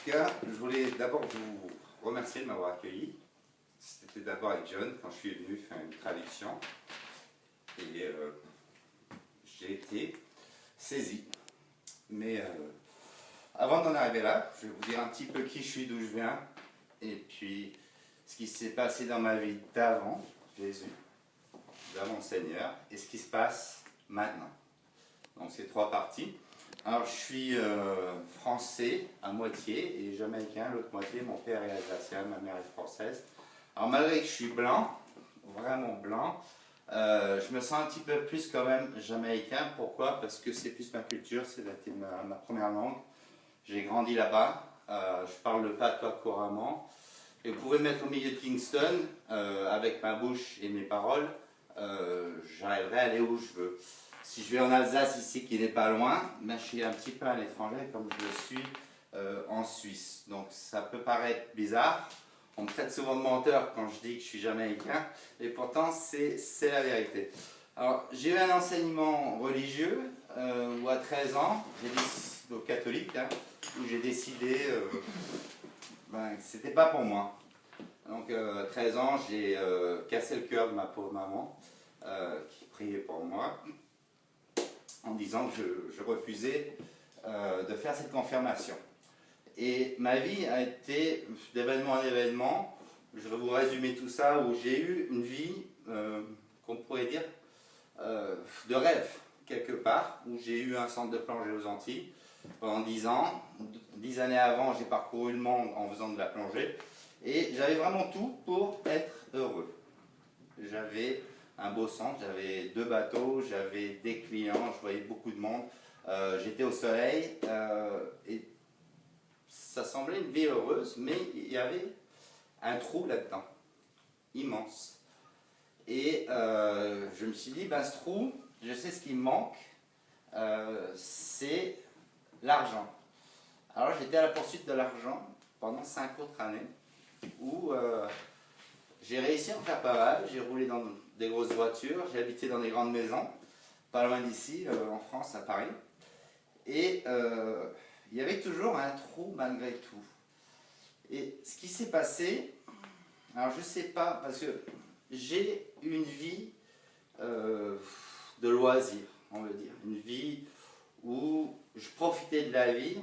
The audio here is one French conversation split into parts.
tout cas, je voulais d'abord vous remercier de m'avoir accueilli. C'était d'abord avec John quand je suis venu faire une traduction. Et j'ai été saisi. Mais avant d'en arriver là, je vais vous dire un petit peu qui je suis, d'où je viens, et puis ce qui s'est passé dans ma vie d'avant Jésus, d'avant le Seigneur, et ce qui se passe maintenant. Donc c'est trois parties. Alors je suis français à moitié et jamaïcain l'autre moitié. Mon père est alsacien, ma mère est française. Alors malgré que je suis blanc, vraiment blanc, je me sens un petit peu plus quand même jamaïcain. Pourquoi? Parce que c'est plus ma culture, c'est ma première langue. J'ai grandi là-bas, je parle le patois couramment. Et vous pouvez me mettre au milieu de Kingston, avec ma bouche et mes paroles, j'arriverai à aller où je veux. Si je vais en Alsace ici qui n'est pas loin, ben, je suis un petit peu un étranger comme je le suis en Suisse. Donc ça peut paraître bizarre, on me traite souvent de menteur quand je dis que je suis jamaïcain, et pourtant c'est la vérité. Alors j'ai eu un enseignement religieux où à 13 ans, au catholique, hein, où j'ai décidé que c'était pas pour moi. Donc à 13 ans, j'ai cassé le cœur de ma pauvre maman qui priait pour moi, en disant que je refusais de faire cette confirmation. Et ma vie a été d'événement en événement. Je vais vous résumer tout ça, où j'ai eu une vie, qu'on pourrait dire, de rêve, quelque part, où j'ai eu un centre de plongée aux Antilles pendant 10 ans. 10 années avant, j'ai parcouru le monde en faisant de la plongée. Et j'avais vraiment tout pour être heureux. J'avais un beau centre, j'avais 2 bateaux, j'avais des clients, je voyais beaucoup de monde, j'étais au soleil, et ça semblait une vie heureuse, mais il y avait un trou là-dedans, immense. Et je me suis dit, ben, ce trou, je sais ce qui me manque, c'est l'argent. Alors j'étais à la poursuite de l'argent pendant 5 autres années, où j'ai réussi à en faire pas mal. J'ai roulé dans des grosses voitures, j'ai habité dans des grandes maisons, pas loin d'ici, en France, à Paris. Et il y avait toujours un trou malgré tout. Et ce qui s'est passé, alors je sais pas, parce que j'ai une vie de loisirs, on veut dire. Une vie où je profitais de la vie.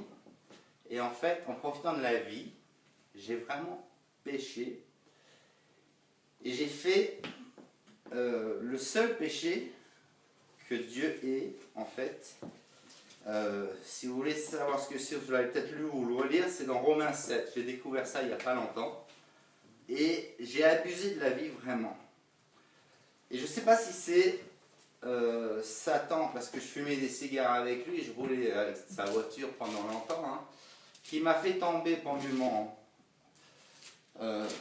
Et en fait, en profitant de la vie, j'ai vraiment péché. Et j'ai fait le seul péché que Dieu ait, en fait. Si vous voulez savoir ce que c'est, vous l'avez peut-être lu ou le relire, c'est dans Romains 7. J'ai découvert ça il n'y a pas longtemps. Et j'ai abusé de la vie vraiment. Et je ne sais pas si c'est Satan, parce que je fumais des cigares avec lui, et je roulais avec sa voiture pendant longtemps, hein, qui m'a fait tomber penduliment,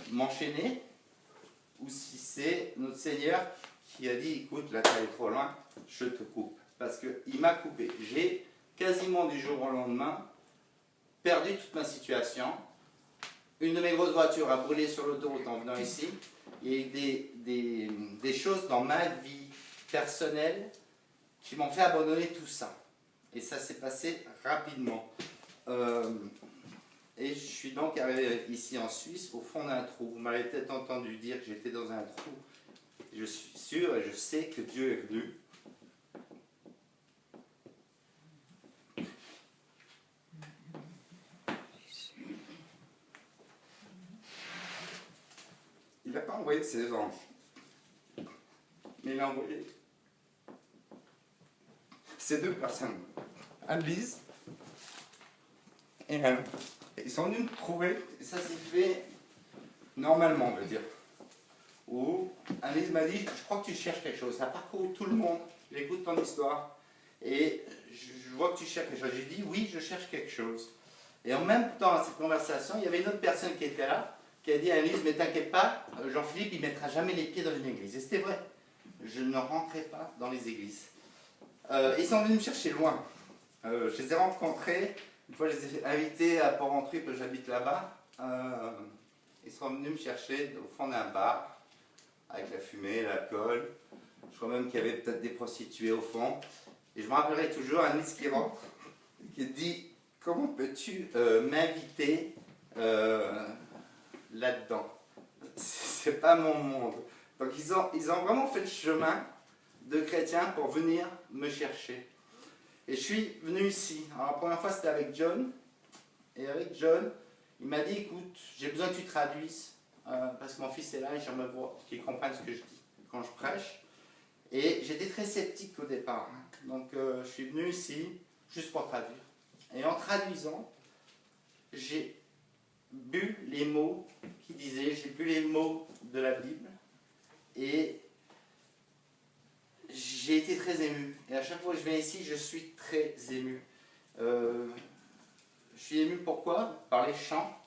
m'enchaîner, ou si c'est notre Seigneur qui a dit, écoute, là tu es trop loin, je te coupe. Parce qu'il m'a coupé. J'ai quasiment du jour au lendemain perdu toute ma situation. Une de mes grosses voitures a brûlé sur l'autoroute en venant ici. Il y a eu des choses dans ma vie personnelle qui m'ont fait abandonner tout ça. Et ça s'est passé rapidement. Et je suis donc arrivé ici en Suisse, au fond d'un trou. Vous m'avez peut-être entendu dire que j'étais dans un trou. Je suis sûr et je sais que Dieu est venu. Il n'a pas envoyé ses anges, mais il a envoyé ces 2 personnes, Anne-Lise et elle. Ils sont venus me trouver, et ça s'est fait normalement, on veut dire. Où Anne-Lise m'a dit, je crois que tu cherches quelque chose, ça parcourt tout le monde, j'écoute ton histoire, et je vois que tu cherches quelque chose. J'ai dit, oui, je cherche quelque chose. Et en même temps, à cette conversation, il y avait une autre personne qui était là, qui a dit à Anne-Lise, mais t'inquiète pas, Jean-Philippe, il ne mettra jamais les pieds dans une église. Et c'était vrai, je ne rentrais pas dans les églises. Ils sont venus me chercher loin. Je les ai rencontrés, une fois je les ai invités à Port-Rentruy, parce que j'habite là-bas. Ils sont venus me chercher au fond d'un bar, avec la fumée, l'alcool. Je crois même qu'il y avait peut-être des prostituées au fond. Et je me rappellerai toujours Anne-Lise qui rentre, qui dit, comment peux-tu m'inviter là-dedans? C'est pas mon monde. Donc ils ont vraiment fait le chemin de chrétiens pour venir me chercher. Et je suis venu ici. Alors la première fois c'était avec John. Et avec John, il m'a dit, écoute, j'ai besoin que tu traduises, parce que mon fils est là et j'aimerais voir qu'il comprenne ce que je dis quand je prêche. Et j'étais très sceptique au départ. Donc je suis venu ici juste pour traduire. Et en traduisant, j'ai bu les mots qu'il disait, j'ai bu les mots de la Bible. Et j'ai été très ému. Et à chaque fois que je viens ici, je suis très ému. Je suis ému pourquoi? Par les chants,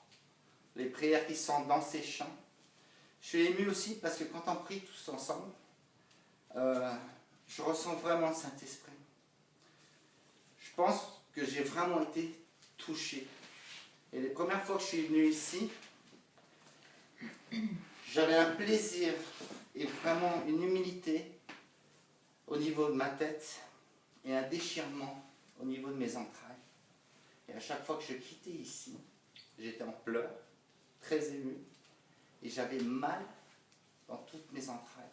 les prières qui sont dans ces chants. Je suis ému aussi parce que quand on prie tous ensemble, je ressens vraiment le Saint-Esprit. Je pense que j'ai vraiment été touché. Et les premières fois que je suis venu ici, j'avais un plaisir et vraiment une humilité au niveau de ma tête et un déchirement au niveau de mes entrailles. Et à chaque fois que je quittais ici, j'étais en pleurs, très ému, et j'avais mal dans toutes mes entrailles.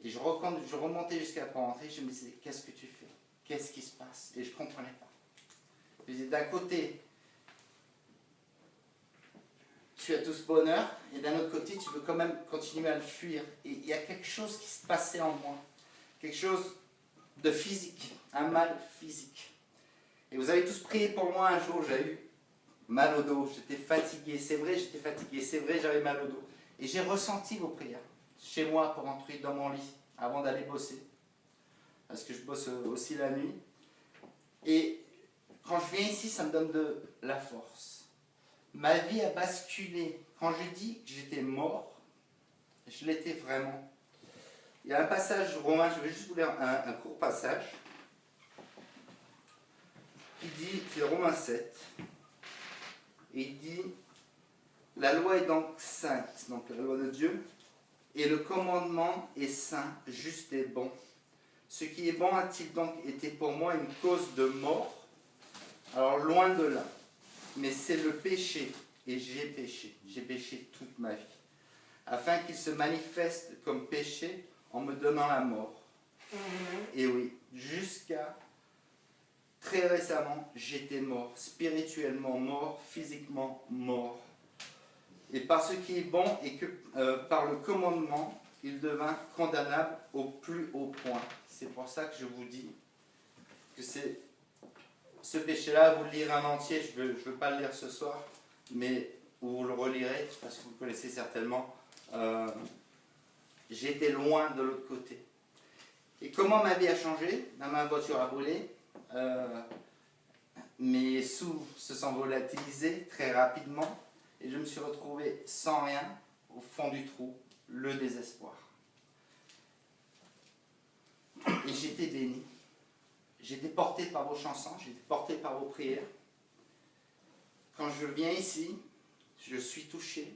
Et je remontais jusqu'à la rentrée, je me disais, qu'est-ce que tu fais? Qu'est-ce qui se passe? Et je ne comprenais pas. Je disais, d'un côté, tu as tout ce bonheur, et d'un autre côté, tu veux quand même continuer à le fuir. Et il y a quelque chose qui se passait en moi, quelque chose de physique, un mal physique. Et vous avez tous prié pour moi un jour, j'ai eu mal au dos, j'étais fatigué, c'est vrai, j'étais fatigué, c'est vrai, j'avais mal au dos. Et j'ai ressenti vos prières, chez moi, pour rentrer dans mon lit, avant d'aller bosser. Parce que je bosse aussi la nuit. Et quand je viens ici, ça me donne de la force. Ma vie a basculé. Quand je dis que j'étais mort, je l'étais vraiment. Il y a un passage romain, je vais juste vous lire un court passage. Qui dit, c'est Romains 7, et il dit, la loi est donc sainte, donc la loi de Dieu, et le commandement est saint, juste et bon. Ce qui est bon a-t-il donc été pour moi une cause de mort? Alors loin de là, mais c'est le péché, et j'ai péché toute ma vie, afin qu'il se manifeste comme péché en me donnant la mort. Et oui, jusqu'à très récemment, j'étais mort, spirituellement mort, physiquement mort. Et par ce qui est bon, et que par le commandement, il devint condamnable au plus haut point. C'est pour ça que je vous dis que c'est ce péché-là, vous le lirez en entier, je veux pas le lire ce soir, mais vous le relirez, parce que vous le connaissez certainement. J'étais loin de l'autre côté. Et comment ma vie a changé? Ma voiture a brûlé. Mes sous se sont volatilisés très rapidement et je me suis retrouvé sans rien au fond du trou, le désespoir. Et j'étais béni. J'étais porté par vos chansons, j'étais porté par vos prières. Quand je viens ici, je suis touché.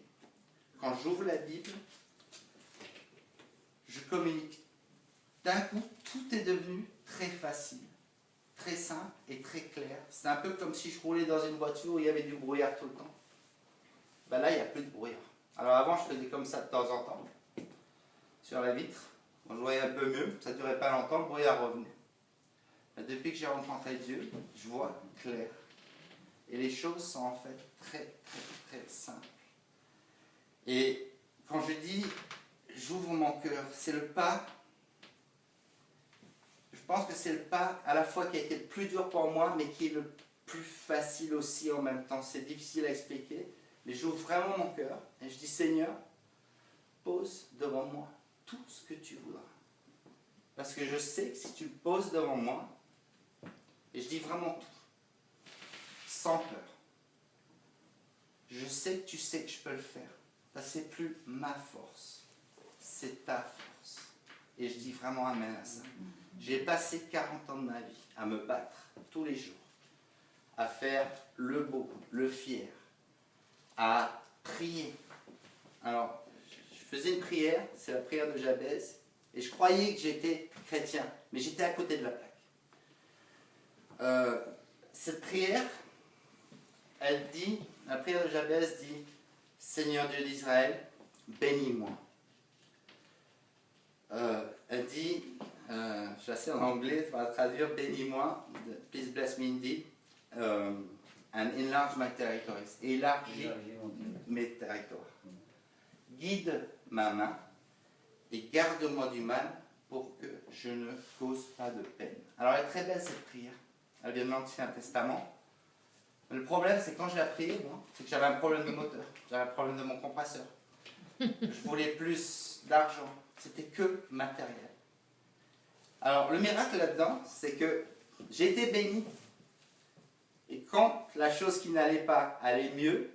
Quand j'ouvre la Bible, je communique. D'un coup, tout est devenu très facile. Très simple et très clair. C'est un peu comme si je roulais dans une voiture où il y avait du brouillard tout le temps. Ben là, il n'y a plus de brouillard. Alors avant, je faisais comme ça de temps en temps, sur la vitre. Quand je voyais un peu mieux, ça ne durait pas longtemps, le brouillard revenait. Mais depuis que j'ai rencontré Dieu, je vois clair. Et les choses sont en fait très, très, très simples. Et quand je dis, j'ouvre mon cœur, c'est le pas. Je pense que c'est le pas à la fois qui a été le plus dur pour moi, mais qui est le plus facile aussi en même temps. C'est difficile à expliquer, mais j'ouvre vraiment mon cœur et je dis, Seigneur, pose devant moi tout ce que tu voudras. Parce que je sais que si tu le poses devant moi, et je dis vraiment tout, sans peur, je sais que tu sais que je peux le faire. Parce que c'est plus ma force, c'est ta force. Et je dis vraiment amen à ça. J'ai passé 40 ans de ma vie à me battre tous les jours, à faire le beau, le fier, à prier. Alors, je faisais une prière, c'est la prière de Jabez, et je croyais que j'étais chrétien, mais j'étais à côté de la plaque. Cette prière, elle dit, la prière de Jabez dit, Seigneur Dieu d'Israël, bénis-moi. Elle dit, je la sais en anglais, on va traduire, bénis-moi, please bless me indeed, and enlarge my territories, élargis mes territoires. Guide ma main et garde-moi du mal pour que je ne cause pas de peine. Alors elle est très belle cette prière, elle vient de l'Ancien Testament. Le problème, c'est quand je l'ai priée, moi, c'est que j'avais un problème de moteur, j'avais un problème de mon compresseur. Je voulais plus d'argent, c'était que matériel. Alors le miracle là-dedans, c'est que j'ai été béni. Et quand la chose qui n'allait pas allait mieux,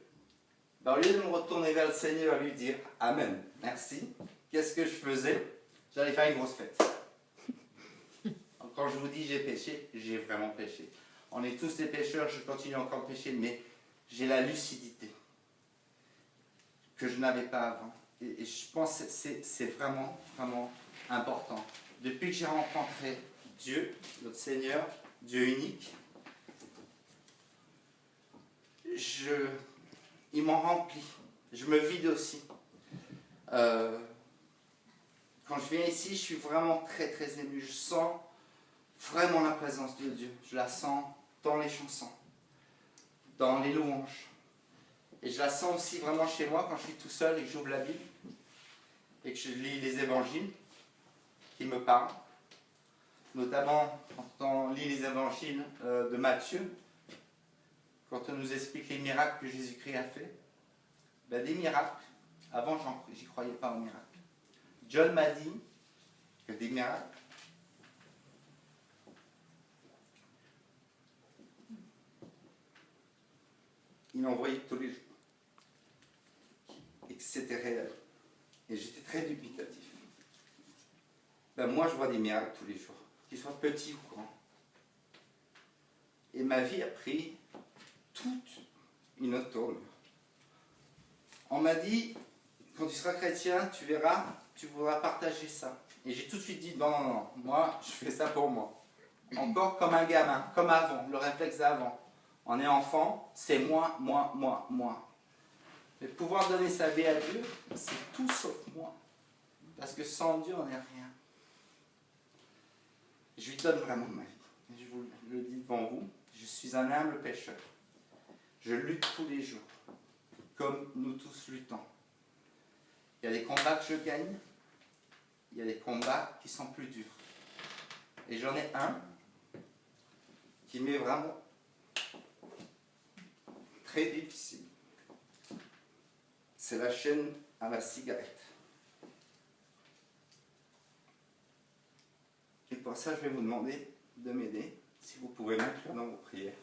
ben, au lieu de me retourner vers le Seigneur et lui dire « Amen, merci », qu'est-ce que je faisais? J'allais faire une grosse fête. Quand je vous dis j'ai péché, j'ai vraiment péché. On est tous des pécheurs, je continue encore de pécher, mais j'ai la lucidité que je n'avais pas avant. Et je pense que c'est vraiment, vraiment important. Depuis que j'ai rencontré Dieu, notre Seigneur, Dieu unique, il m'en remplit. Je me vide aussi. Quand je viens ici, je suis vraiment très, très ému. Je sens vraiment la présence de Dieu. Je la sens dans les chansons, dans les louanges. Et je la sens aussi vraiment chez moi quand je suis tout seul et que j'ouvre la Bible et que je lis les évangiles qui me parlent. Notamment quand on lit les évangiles de Matthieu, quand on nous explique les miracles que Jésus-Christ a fait. Ben, des miracles, avant j'y croyais pas aux miracles. John m'a dit que des miracles, il en voyait tous les jours. Et que c'était réel. Et j'étais très dubitatif. Ben moi, je vois des miracles tous les jours, qu'ils soient petits ou grands. Et ma vie a pris toute une autre tournure. On m'a dit, quand tu seras chrétien, tu verras, tu voudras partager ça. Et j'ai tout de suite dit, non, non, non, moi, je fais ça pour moi. Encore comme un gamin, comme avant, le réflexe d'avant. On est enfant, c'est moi, moi, moi, moi. Mais pouvoir donner sa vie à Dieu, c'est tout sauf moi. Parce que sans Dieu, on n'est rien. Je lui donne vraiment ma vie. Et je vous le dis devant vous, je suis un humble pécheur. Je lutte tous les jours, comme nous tous luttons. Il y a des combats que je gagne, il y a des combats qui sont plus durs. Et j'en ai un qui m'est vraiment très difficile. C'est la chaîne à la cigarette. Et pour ça, je vais vous demander de m'aider, si vous pouvez m'inclure dans vos prières.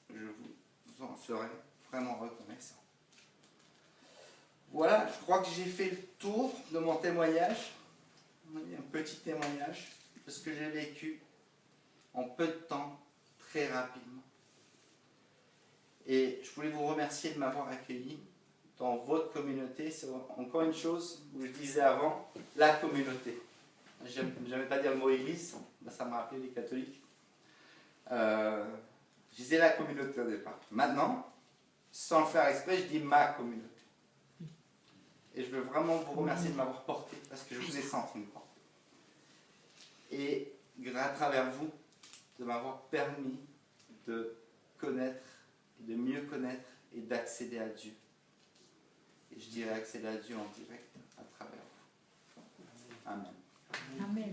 Je vous en serai vraiment reconnaissant. Voilà, je crois que j'ai fait le tour de mon témoignage. Un petit témoignage de ce que j'ai vécu en peu de temps, très rapidement. Et je voulais vous remercier de m'avoir accueilli dans votre communauté. C'est encore une chose où je disais avant, la communauté. Je n'aimais pas dire le mot église, ça m'a rappelé les catholiques. Je disais la communauté au départ. Maintenant, sans le faire exprès, je dis ma communauté. Et je veux vraiment vous remercier de m'avoir porté, parce que je vous ai senti me porter. Et à travers vous, de m'avoir permis de connaître, de mieux connaître et d'accéder à Dieu. Et je dirais accéder à Dieu en direct à travers vous. Amen. Amen.